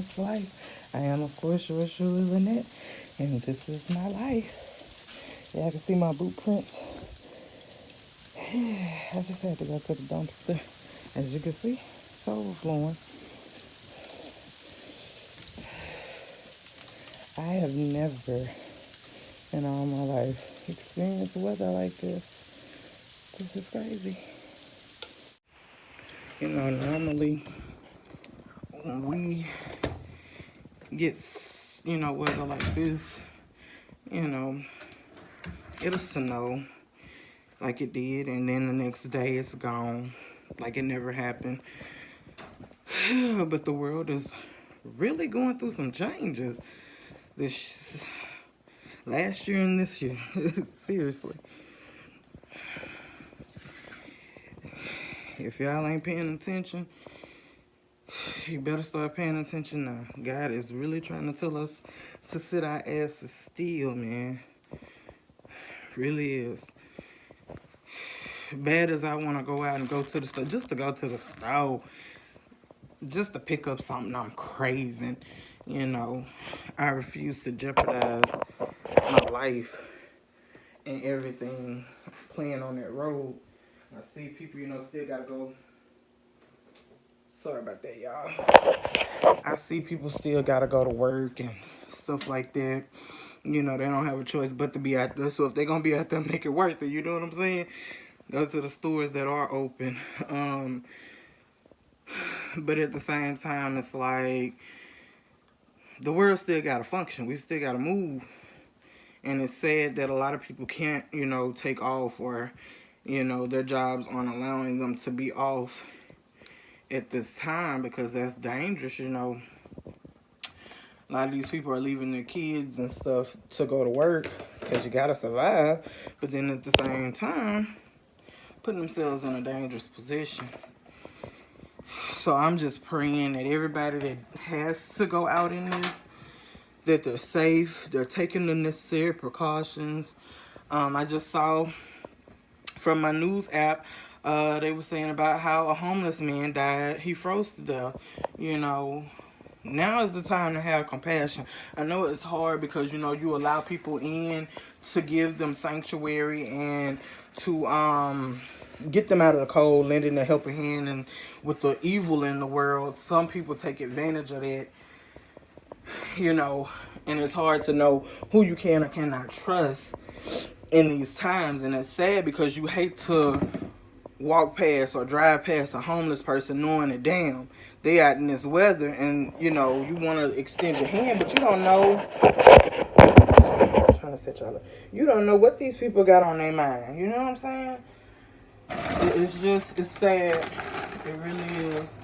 Lenettes Life. I am, of course, yours truly, Lynette, and this is my life. Yeah, I can see my boot prints. I just had to go to the dumpster. As you can see, it's overflowing. I have never in all my life experienced weather like this. This is crazy. You know, normally when we get, weather like this, you know, it'll snow like it did, and then the next day it's gone like it never happened. But the world is really going through some changes this last year and this year. Seriously. If y'all ain't paying attention, you better start paying attention now. God is really trying to tell us to sit our asses still, man. Really is. Bad as I want to go out and go to the store, just to go to the store, just to pick up something I'm craving, I refuse to jeopardize my life and everything playing on that road. I see people, still gotta go. Sorry about that, y'all. I see people still gotta go to work and stuff like that. They don't have a choice but to be out there. So if they're gonna be out there, make it worth it. You know what I'm saying? Go to the stores that are open. But at the same time, it's like the world still gotta function. We still gotta move. And it's sad that a lot of people can't, take off, or, their jobs aren't allowing them to be off at this time, because that's dangerous. A lot of these people are leaving their kids and stuff to go to work because you gotta survive, but then at the same time putting themselves in a dangerous position. So I'm just praying that everybody that has to go out in this, that they're safe, they're taking the necessary precautions. I just saw from my news app, they were saying about how a homeless man died. He froze to death. Now is the time to have compassion. I know it's hard because, you allow people in to give them sanctuary and to get them out of the cold, lending a helping hand. And with the evil in the world, some people take advantage of that, and it's hard to know who you can or cannot trust in these times. And it's sad because you hate to walk past or drive past a homeless person knowing that, damn, they out in this weather, and you want to extend your hand, but you don't know. I'm trying to set y'all up. You don't know what these people got on their mind. You know what I'm saying? It's sad. It really is.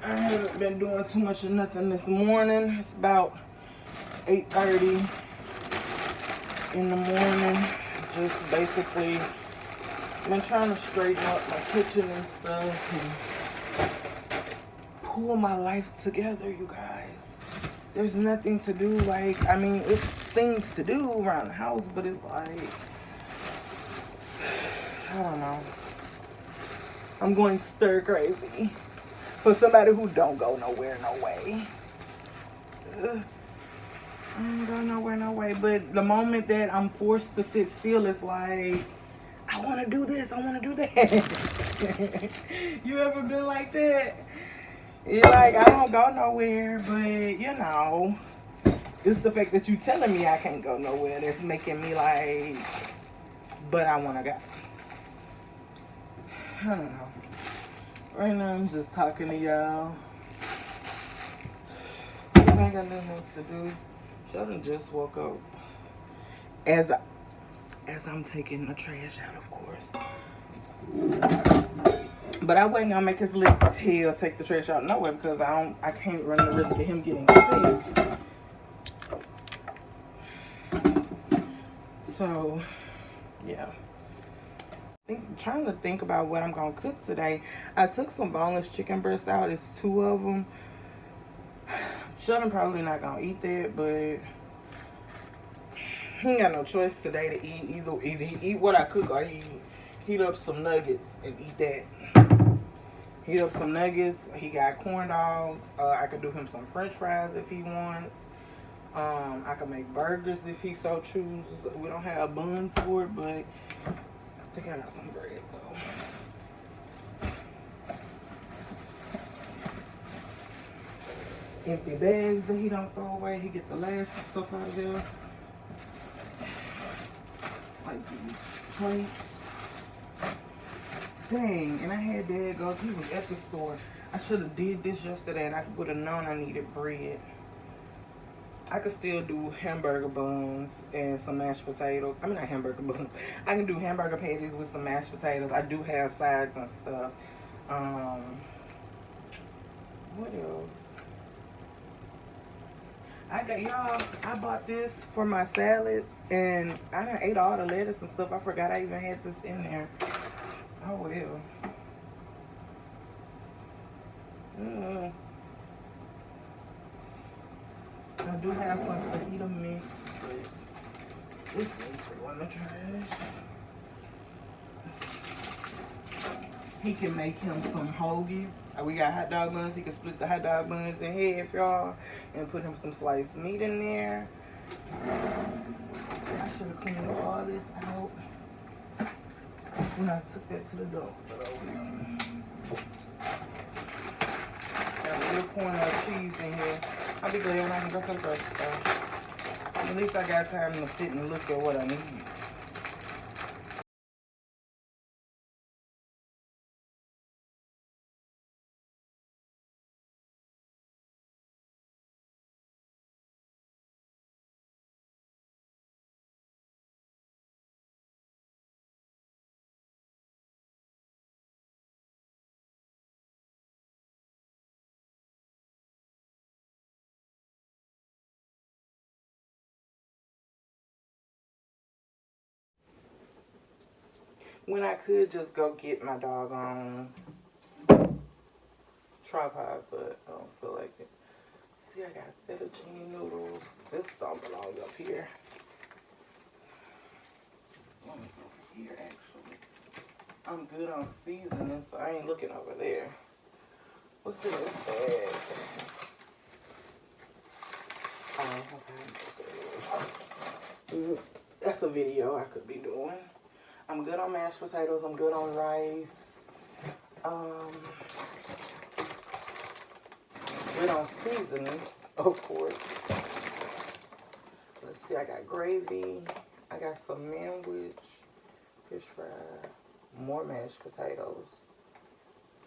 I haven't been doing too much of nothing this morning. It's about 8:30 in the morning. Just basically been trying to straighten up my kitchen and stuff and pull my life together, you guys. There's nothing to do. It's things to do around the house, but it's like, I don't know. I'm going stir crazy for somebody who don't go nowhere, no way. I don't go nowhere, no way. But the moment that I'm forced to sit still, it's like, I want to do this, I want to do that. You ever been like that? You're like, I don't go nowhere, but, it's the fact that you telling me I can't go nowhere that's making me like, but I want to go. I don't know. Right now, I'm just talking to y'all. I ain't got nothing else to do. Sheldon just woke up. As I'm taking the trash out, of course. But I wasn't gonna make his little tail take the trash out nowhere because I can't run the risk of him getting sick. So, yeah. Trying to think about what I'm gonna cook today. I took some boneless chicken breasts out. It's 2 of them. Sheldon probably not gonna eat that, but he ain't got no choice today to eat. Either he eat what I cook or he heat up some nuggets and eat that. Heat up some nuggets. He got corn dogs. I could do him some French fries if he wants. I could make burgers if he so chooses. We don't have buns for it, but I think I got some bread though. Empty bags that he don't throw away. He get the last stuff out of there. Like these plates. Dang, and I had Dad go. He was at the store. I should have did this yesterday, and I would have known I needed bread. I could still do hamburger buns and some mashed potatoes. I mean, not hamburger buns. I can do hamburger patties with some mashed potatoes. I do have sides and stuff. What else? I got y'all. I bought this for my salads, and I done ate all the lettuce and stuff. I forgot I even had this in there. Oh well. I do have some fajita mix, but this needs to go in the trash. He can make him some hoagies. We got hot dog buns. He can split the hot dog buns in half, y'all, and put him some sliced meat in there. I should have cleaned all this out when I took that to the dump. But oh well. Got a little corn or cheese in here. I'll be glad when I can go to the grocery store. At least I got time to sit and look at what I need. When I could just go get my doggone tripod, but I don't feel like it. See, I got fettuccine noodles. This don't belong up here. One's over here, actually. I'm good on seasoning, so I ain't looking over there. What's in this bag? Oh, okay. That's a video I could be doing. I'm good on mashed potatoes. I'm good on rice. Good on seasoning, of course. Let's see, I got gravy. I got some manwich, fish fry, more mashed potatoes.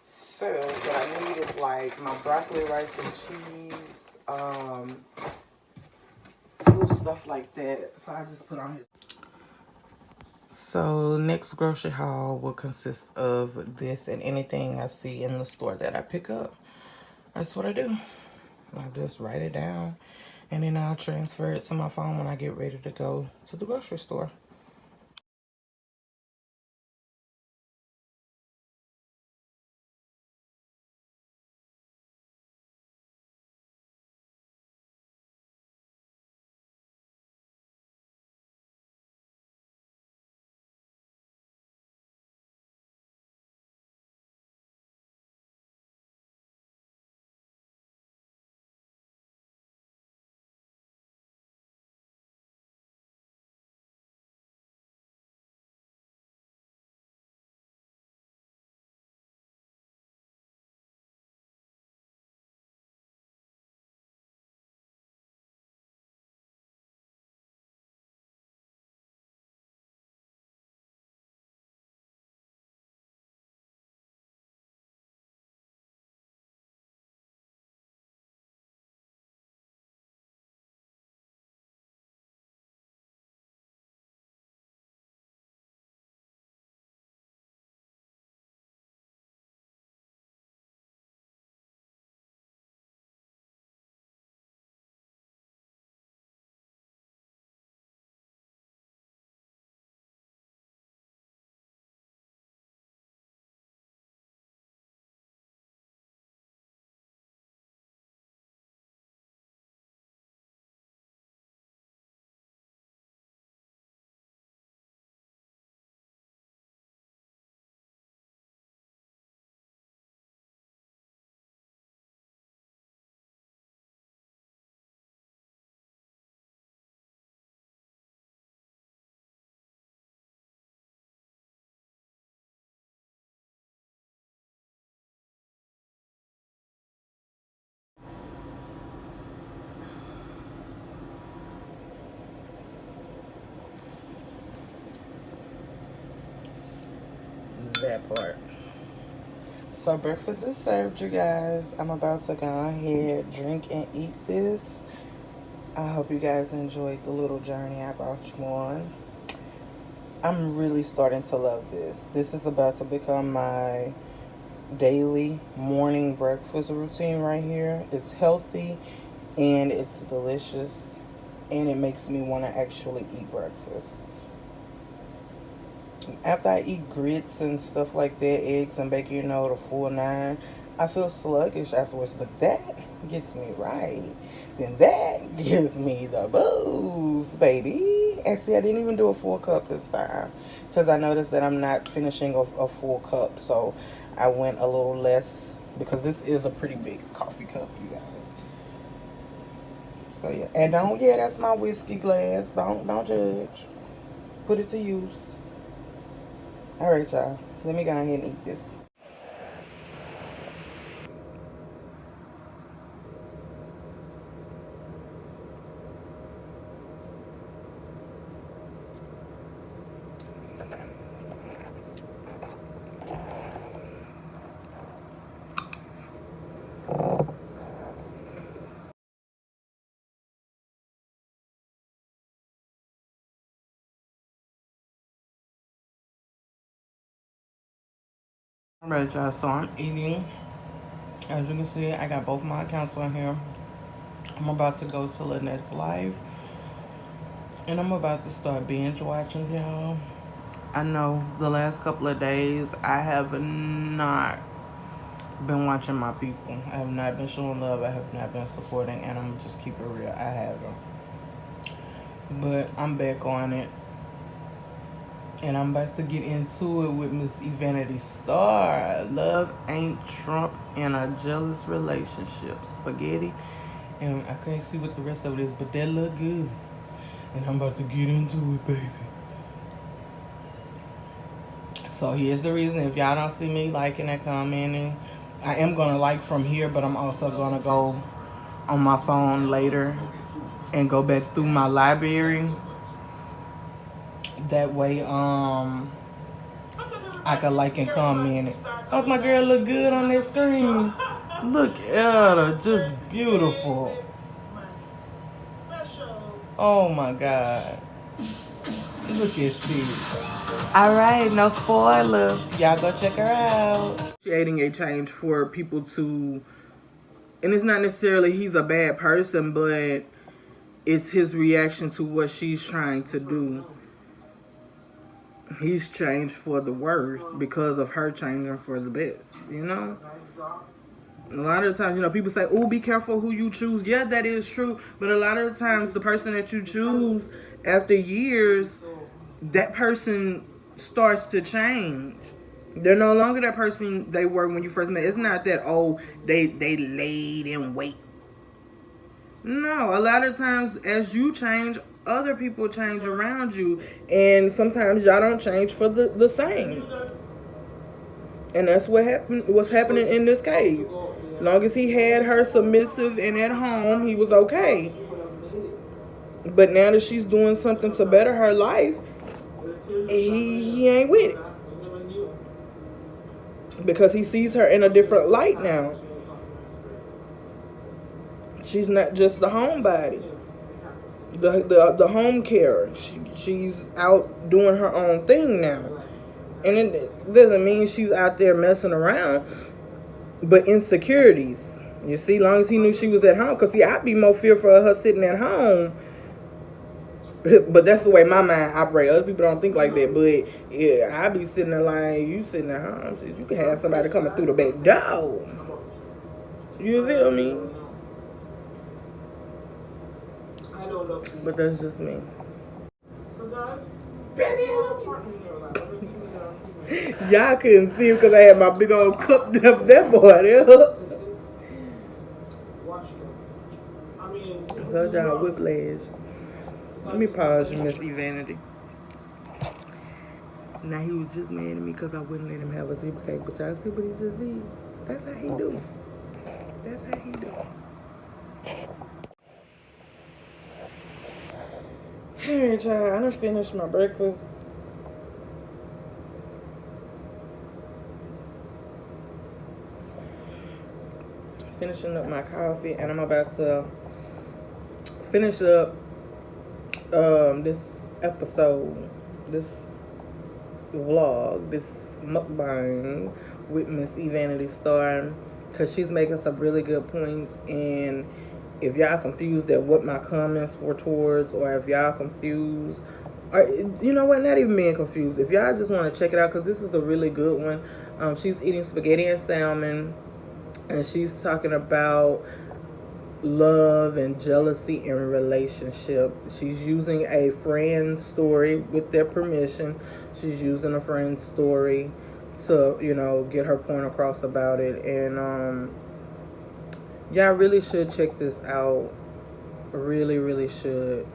So, what I need is like my broccoli, rice, and cheese, little stuff like that. So I just put on here. So next grocery haul will consist of this and anything I see in the store that I pick up. That's what I do. I just write it down and then I'll transfer it to my phone when I get ready to go to the grocery store. That part. So breakfast is served, you guys. I'm about to go ahead, drink, and eat this. I hope you guys enjoyed the little journey I brought you on. I'm really starting to love this. This is about to become my daily morning breakfast routine right here. It's healthy and it's delicious and it makes me want to actually eat breakfast. After I eat grits and stuff like that, eggs and bacon, the full nine, I feel sluggish afterwards. But that gets me right. Then that gives me the boost, baby. And see, I didn't even do a full cup this time because I noticed that I'm not finishing a full cup. So I went a little less because this is a pretty big coffee cup, you guys. So yeah, and that's my whiskey glass. Don't judge. Put it to use. All right, y'all. Let me go ahead and eat this. All right, y'all. So I'm eating. As you can see, I got both my accounts on here. I'm about to go to Lenettes Life. And I'm about to start binge watching, y'all. I know the last couple of days I have not been watching my people. I have not been showing love. I have not been supporting. And I'm just keep it real. I haven't. But I'm back on it. And I'm about to get into it with Miss Evanity Star. Love ain't Trump in a jealous relationship. Spaghetti. And I can't see what the rest of it is, but that look good. And I'm about to get into it, baby. So here's the reason. If y'all don't see me liking and commenting, I am going to like from here, but I'm also going to go on my phone later and go back through my library. That way, I can like and comment it. Oh, my girl look good on that screen. Look at her, just beautiful. Oh my God. Look at this. Alright, no spoilers. Y'all go check her out. Creating a change for people to, and it's not necessarily he's a bad person, but it's his reaction to what she's trying to do. He's changed for the worse because of her changing for the best, A lot of the times, people say, oh, be careful who you choose. Yeah, that is true. But a lot of the times, the person that you choose, after years, that person starts to change. They're no longer that person they were when you first met. It's not that, they laid in wait. No, a lot of times, as you change, other people change around you. And sometimes y'all don't change for the same. And that's what's happening in this case. Long as he had her submissive and at home, he was okay. But now that she's doing something to better her life, he ain't with it. Because he sees her in a different light now. She's not just the homebody, the home carer. She's out doing her own thing now. And it doesn't mean she's out there messing around, but insecurities. You see, long as he knew she was at home. Because, see, I'd be more fearful of her sitting at home. But that's the way my mind operates. Other people don't think like that. But, yeah, I'd be sitting there like, you sitting at home. You can have somebody coming through the back door. You feel me? But that's just me. Y'all couldn't see him because I had my big old cup up that boy there. I told y'all whiplash. Let me pause you, Miss Evanity. Now he was just mad at me because I wouldn't let him have a zipper cake, but y'all see what he just did? That's how he do. That's how he do. Alright, y'all, I done finished my breakfast. finishing up my coffee, and I'm about to finish up this episode, this vlog, this mukbang with Miss Vanity Star, because she's making some really good points. And if y'all confused at what my comments were towards, or if y'all confused, or you know what, not even being confused, if y'all just want to check it out, because this is a really good one. She's eating spaghetti and salmon, and she's talking about love and jealousy in relationship. She's using a friend's story with their permission. She's using a friend's story to, you know, get her point across about it. And y'all really should check this out. Really, really should.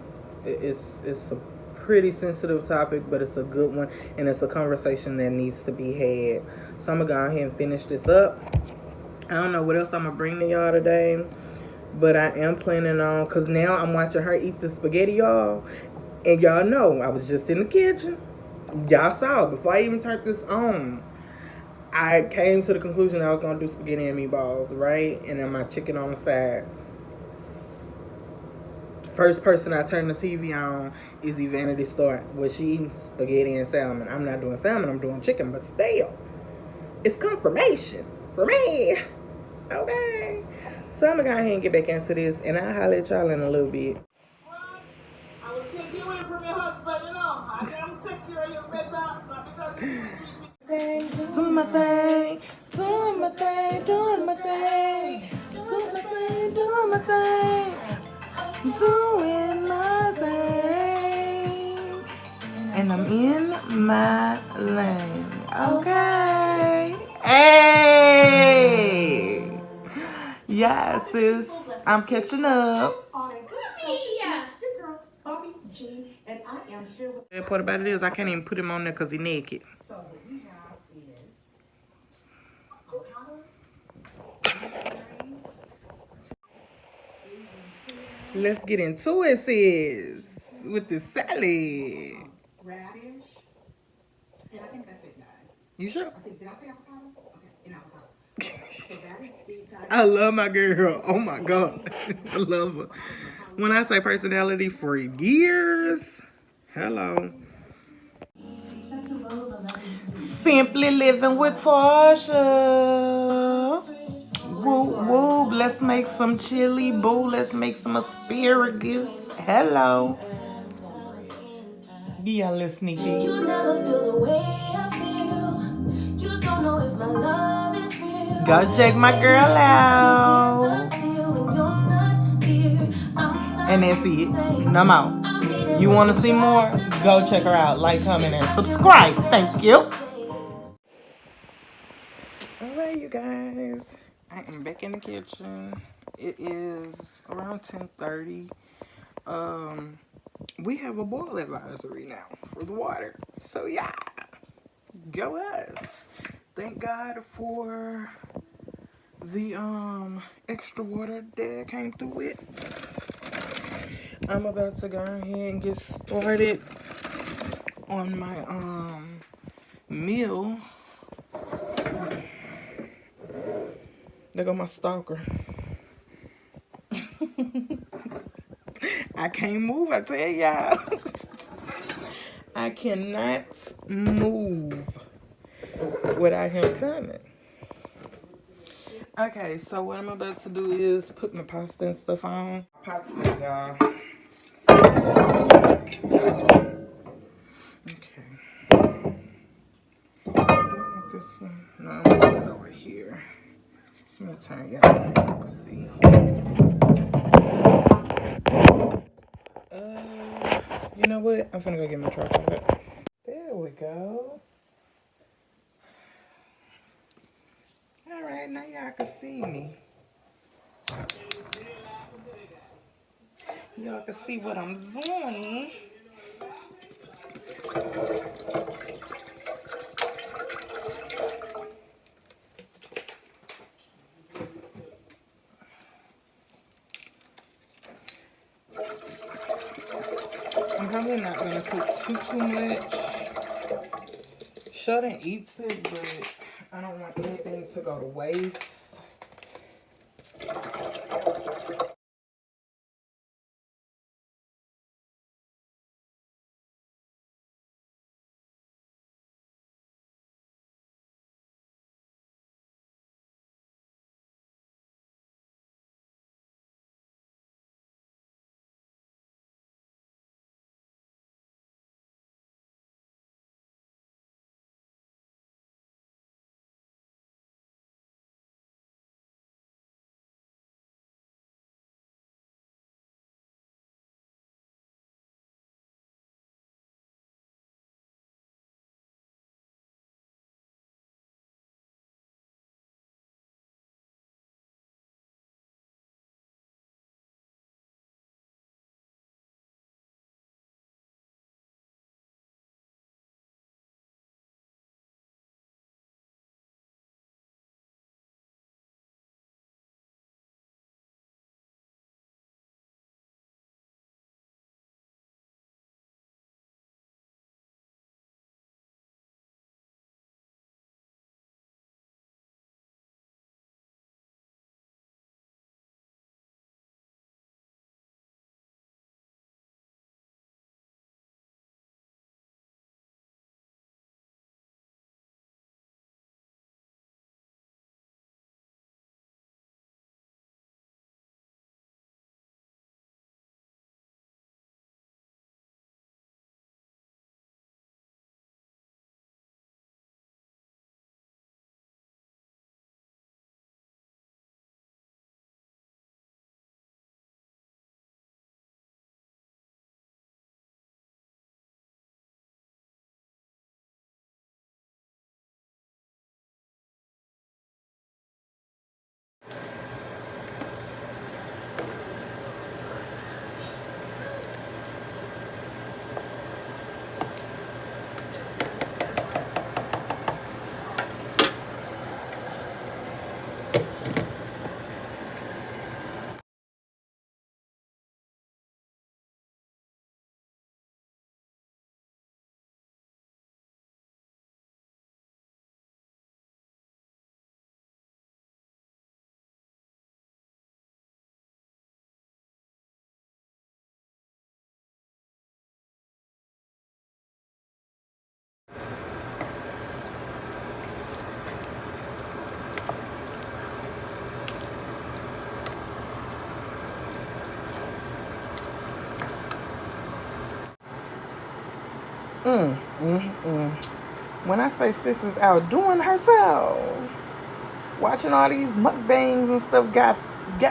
It's a pretty sensitive topic, but it's a good one, and it's a conversation that needs to be had. So I'm gonna go ahead and finish this up. I don't know what else I'm gonna bring to y'all today, but I am planning on, because now I'm watching her eat the spaghetti, y'all. And y'all know, I was just in the kitchen. Y'all saw, before I even turned this on, I came to the conclusion I was going to do spaghetti and meatballs, right? And then my chicken on the side. First person I turn the TV on is Vanity Star, where she eating spaghetti and salmon. I'm not doing salmon, I'm doing chicken, but still, it's confirmation for me. Okay. So I'm gonna go ahead and get back into this, and I'll holler at y'all in a little bit. I will take you away from your husband, you know. I can take care of you better, not because you treat me. Doing my thing, doing my thing, doing my thing, doing my thing, doing my thing, doing my thing, and I'm in my lane. Okay. Hey. Yeah, sis, I'm catching up. And I am here with The part about it is I can't even put him on there because he's naked. so what we have is avocado, Let's get into it, sis, with the salad. radish, and I think that's it, guys. You sure? I think, did I say avocado? Okay, and avocado. So that is the guys. I love my girl. Oh my God. I love her. When I say personality for years, hello. Simply living with Tasha. Woo woo. Let's make some chili. Boo. Let's make some asparagus. Hello. Yeah, let's sneak peek. You never feel the way I feel. You don't know if my love is real. Go check my girl out. And that's it. No more. You want to see more? Go check her out. Like, comment, and subscribe. Thank you. Alright, you guys. I am back in the kitchen. It is around 10:30. We have a boil advisory now for the water. So yeah, go us. Thank God for the extra water that came through it. I'm about to go ahead and get started on my meal. There go my stalker. I can't move, I tell y'all. I cannot move without him coming. Okay, so what I'm about to do is put my pasta and stuff on. Pot's in, y'all. Okay. Do I want this one? No, I'm gonna put it over here. Let me turn y'all so y'all can see. You know what? I'm finna go get my tripod. There we go. Alright, now y'all can see me. Y'all can see what I'm doing. I'm probably not gonna cook too much. Sheldon eats it, but I don't want anything to go to waste. When I say sis is out doing herself, watching all these mukbangs and stuff got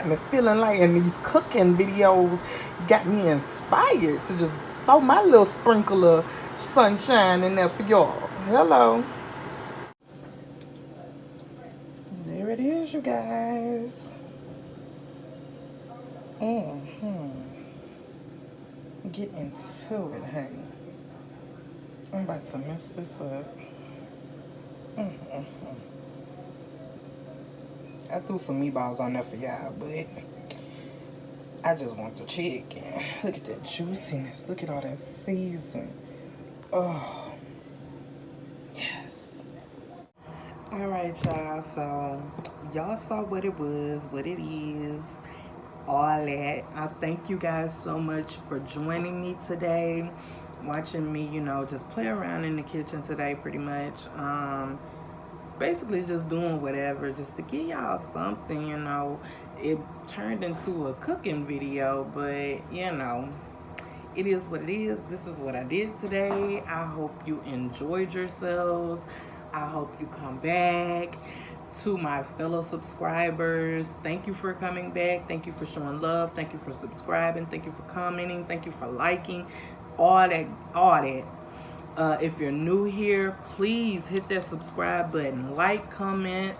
me feeling like, and these cooking videos got me inspired to just throw my little sprinkle of sunshine in there for y'all. Hello. There it is, you guys. Get into it, honey. I'm about to mess this up. I threw some meatballs on there for y'all, but I just want the chicken. Look at that juiciness. Look at all that season. Oh, yes. All right, y'all. So, y'all saw what it was, what it is, all that. I thank you guys so much for joining me today, watching me, just play around in the kitchen today, pretty much. Basically just doing whatever just to give y'all something. It turned into a cooking video, but it is what it is. This is what I did today. I hope you enjoyed yourselves. I hope you come back. To my fellow subscribers, thank you for coming back. Thank you for showing love. Thank you for subscribing. Thank you for commenting. Thank you for liking. All that. If you're new here, please hit that subscribe button. Like, comment,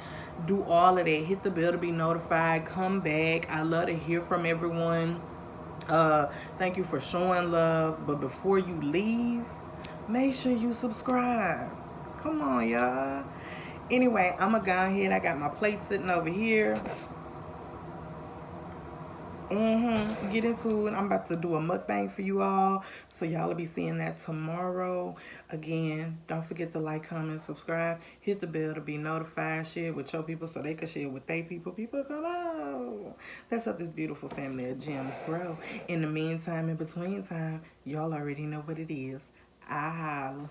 do all of that. Hit the bell to be notified. Come back. I love to hear from everyone. Thank you for showing love. But before you leave, make sure you subscribe. Come on, y'all. Anyway, I'm going to go ahead. I got my plate sitting over here. Get into it. I'm about to do a mukbang for you all, so y'all will be seeing that tomorrow. Again, don't forget to like, comment, subscribe, hit the bell to be notified, share with your people so they can share with their people. People come out. Let's help this beautiful family of gems grow. In the meantime, in between time, y'all already know what it is. I holla.